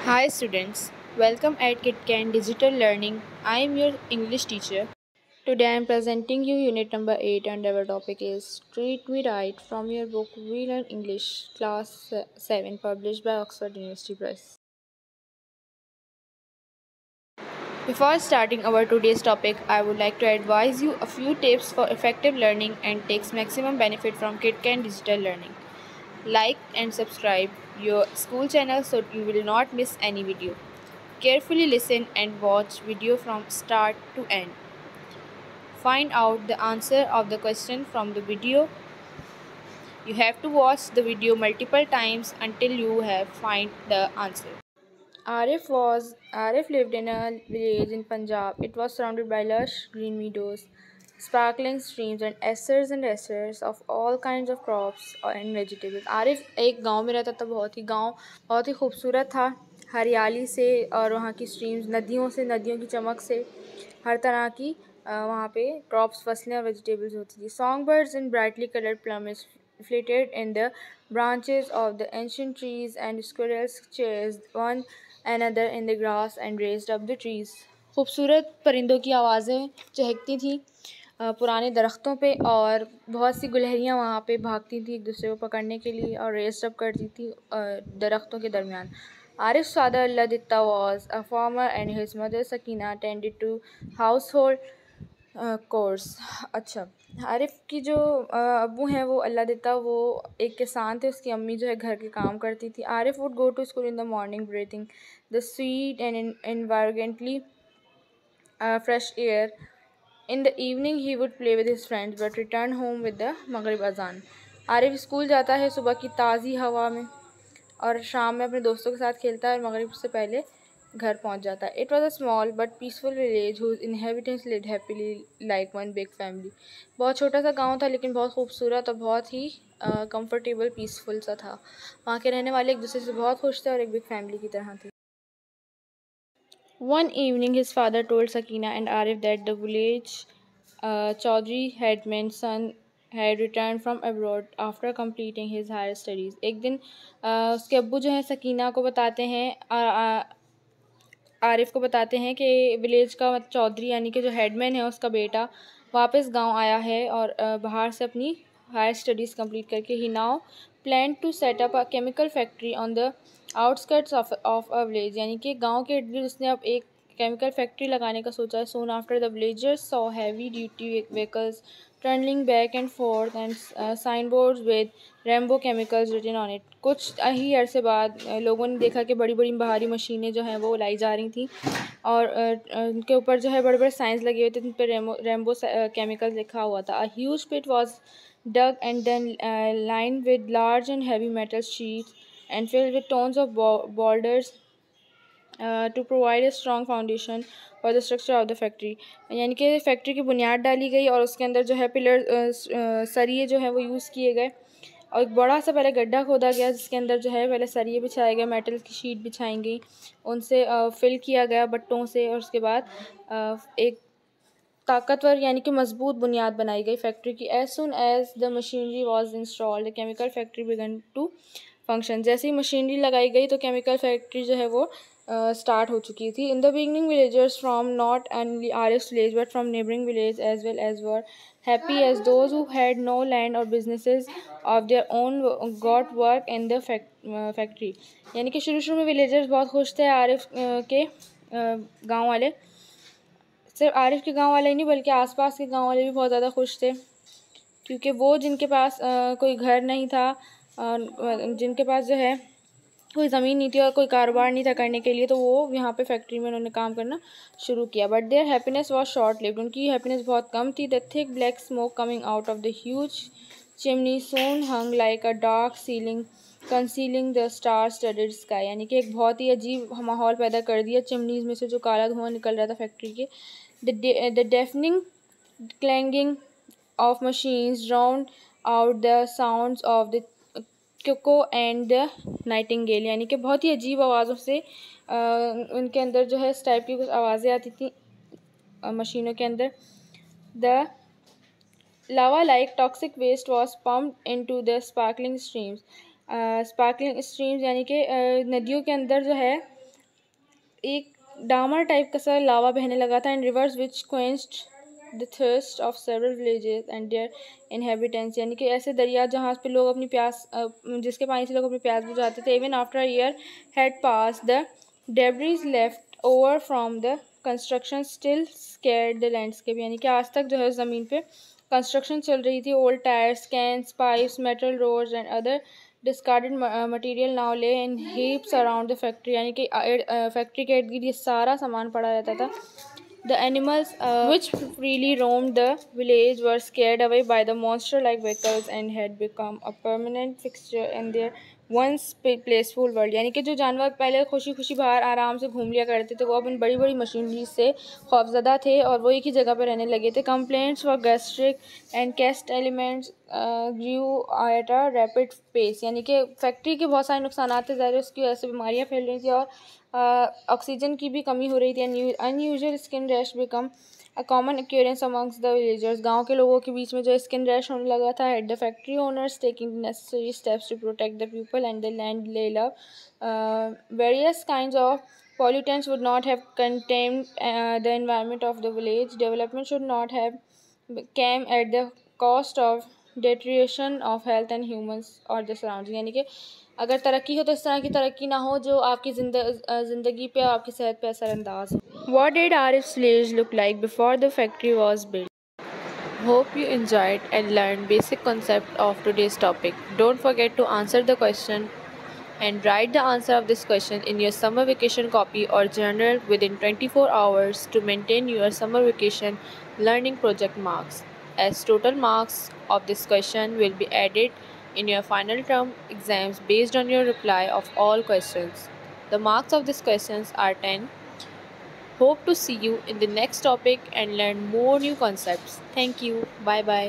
Hi students, welcome at KitKan Digital Learning. I am your English teacher. Today I am presenting you unit number 8 and our topic is Treat Me Right from your book We Learn English class 7 published by Oxford University Press. Before starting our today's topic, I would like to advise you a few tips for effective learning and takes maximum benefit from KitKan Digital Learning. Like and subscribe your school channel so you will not miss any video. Carefully listen and watch video from start to end. Find out the answer of the question from the video. You have to watch the video multiple times until you have find the answer. Arif lived in a village in Punjab. It was surrounded by lush green meadows, sparkling streams and esters of all kinds of crops and vegetables. Arif एक गांव में रहता था। बहुत ही खूबसूरत था, हरियाली से और वहाँ की स्ट्रीम्स नदियों की चमक से हर तरह की वहाँ पे क्रॉप्स फसलें और वेजिटेबल्स होती थी. Song birds in brightly colored plumage flitted in the branches of the ancient trees and squirrels chased one another in the grass and raised up the trees. खूबसूरत परिंदों की आवाज़ें चहकती थीं पुराने दरख्तों पे और बहुत सी गुलहरियाँ वहाँ पे भागती थी एक दूसरे को पकड़ने के लिए और रेस्ट अप करती थी दरख्तों के दरमियान. Arif's father Alladitta was a farmer and his mother Sakina tended to household course. अच्छा, आरिफ की जो अब्बू हैं वो अल्लादित्ता, वो एक किसान थे. उसकी अम्मी जो है घर के काम करती थी. Arif would go to school in the morning breathing the sweet and environmentally fresh air. In the evening he would play with his friends but return home with the मगरिब अजान. आरिफ स्कूल जाता है सुबह की ताज़ी हवा में और शाम में अपने दोस्तों के साथ खेलता है और मगरिब से पहले घर पहुंच जाता है. It was a small but peaceful village whose inhabitants lived happily like one big family. बहुत छोटा सा गांव था लेकिन बहुत खूबसूरत और बहुत ही कंफर्टेबल पीसफुल सा था. वहाँ के रहने वाले एक दूसरे से बहुत खुश थे और एक बिग फैमिली की तरह थे. One evening his father told Sakina and Arif that the village Chaudhry headman's son had returned from abroad after completing his higher studies. एक दिन उसके अब्बू जो हैं सकीना को बताते हैं आरिफ को बताते हैं कि विलेज का चौधरी यानी कि जो हेडमैन है उसका बेटा वापस गांव आया है और बाहर से अपनी हायर स्टडीज़ कंप्लीट करके ही now plan to set up a chemical factory on the outskirts of a village. यानी कि गांव के इर्द गिर्द उसने अब एक केमिकल फैक्ट्री लगाने का सोचा है. Soon after the villagers saw heavy duty vehicles turning back and forth and sign boards with Rambo chemicals written on it. कुछ ही अरसे बाद लोगों ने देखा कि बड़ी बड़ी भारी मशीनें जो हैं वो लाई जा रही थी और उनके ऊपर जो है बड़े बड़े साइंस लगे हुए थे जिन पर रेम्बो केमिकल्स लिखा हुआ था. A huge pit was dug and then lined with large and heavy metal sheets and filled with tons of boulders to provide a strong foundation for the structure of the factory. यानी कि factory की बुनियाद डाली गई और उसके अंदर जो है पिलर सरिये जो है वो यूज़ किए गए और एक बड़ा सा पहले गड्ढा खोदा गया जिसके अंदर जो है पहले सरिये बिछाए गए, मेटल की शीट बिछाई गई, उनसे फिल किया गया बट्टों से और उसके बाद एक ताकतवर यानी कि मजबूत बुनियाद बनाई गई फैक्ट्री की. As soon as the machinery was installed the chemical factory began to function. जैसे ही मशीनरी लगाई गई तो केमिकल फैक्ट्री जो है वो स्टार्ट हो चुकी थी. In the beginning villagers from not only Arif's village but from neighbouring village as well as were happy as those who had no land और businesses of their own got work in the factory. यानी कि शुरू में villagers बहुत खुश थे. आरिफ के गाँव वाले, सिर्फ आरिफ के गांव वाले ही नहीं बल्कि आसपास के गांव वाले भी बहुत ज़्यादा खुश थे क्योंकि वो जिनके पास कोई घर नहीं था, जिनके पास जो है कोई ज़मीन नहीं थी और कोई कारोबार नहीं था करने के लिए, तो वो यहाँ पे फैक्ट्री में उन्होंने काम करना शुरू किया. But there happiness was short lived. उनकी हैप्पीनेस बहुत कम थी. The thick black smoke coming out of the huge chimney soon hung like a dark ceiling concealing the star studded sky. यानी कि एक बहुत ही अजीब माहौल पैदा कर दिया चिमनीज़ में से जो काला धुआं निकल रहा था फैक्ट्री के. The deafening clanging of machines drowned out the sounds of the cuckoo and the nightingale. यानी कि बहुत ही अजीब आवाज़ों से उनके अंदर जो है इस टाइप की कुछ आवाज़ें आती थी मशीनों के अंदर. The lava like toxic waste was pumped into the sparkling streams. Sparkling streams यानी कि नदियों के अंदर जो है एक डामर टाइप का सा लावा बहने लगा था, and rivers which quenched the thirst of several villages and their inhabitants, यानी कि ऐसे दरिया जहाँ पे लोग अपनी प्यास जिसके पानी से लोग अपनी प्यास बुझाते थे। Even after a year had pass the debris left over from the construction still scared the landscape, यानी कि आज तक जो है ज़मीन पे कंस्ट्रक्शन चल रही थी। Old tyres, cans, pipes, metal rods and other discarded material now lay in heaps around the factory, यानी कि फैक्ट्री के इर्द गिर्द ये सारा सामान पड़ा रहता था। The animals which freely roamed the village were scared away by the monster-like vehicles and had become a permanent fixture in their once peaceful world, यानी कि जो जानवर पहले खुशी खुशी बाहर आराम से घूम लिया करते थे वो अब इन बड़ी बड़ी मशीनरी से खौफजदा थे और वो एक ही जगह पर रहने लगे थे। Complaints for gastric and chest elements grew at a rapid pace, यानी कि फैक्ट्री के बहुत सारे नुकसान थे ज़ाहिर, उसकी वजह से बीमारियाँ फैल रही थी और ऑक्सीजन की भी कमी हो रही थी। Unusual skin rash become a common occurrence amongst the villagers, गाँव के लोगों के बीच में जो स्किन रैश होने लगा था। At the factory owners taking necessary steps to protect the people and the land they love. Various kinds of pollutants would not have contained the environment of the village. Development should not have came at the cost of deterioration of health and humans or the surroundings, यानी कि अगर तरक्की हो तो इस तरह की तरक्की ना हो जो आपकी ज़िंदगी पे आपकी सेहत पे असरअंदाज हो। What did Arif's village look like before the factory was built? Hope you enjoyed and learned basic concept of today's topic. Don't forget to answer the question and write the answer of this question in your summer vacation copy or journal within 24 hours to maintain your summer vacation learning project marks, as total marks of this question will be added in your final term exams based on your reply of all questions. The marks of these questions are 10. Hope to see you in the next topic and learn more new concepts. Thank you. Bye bye.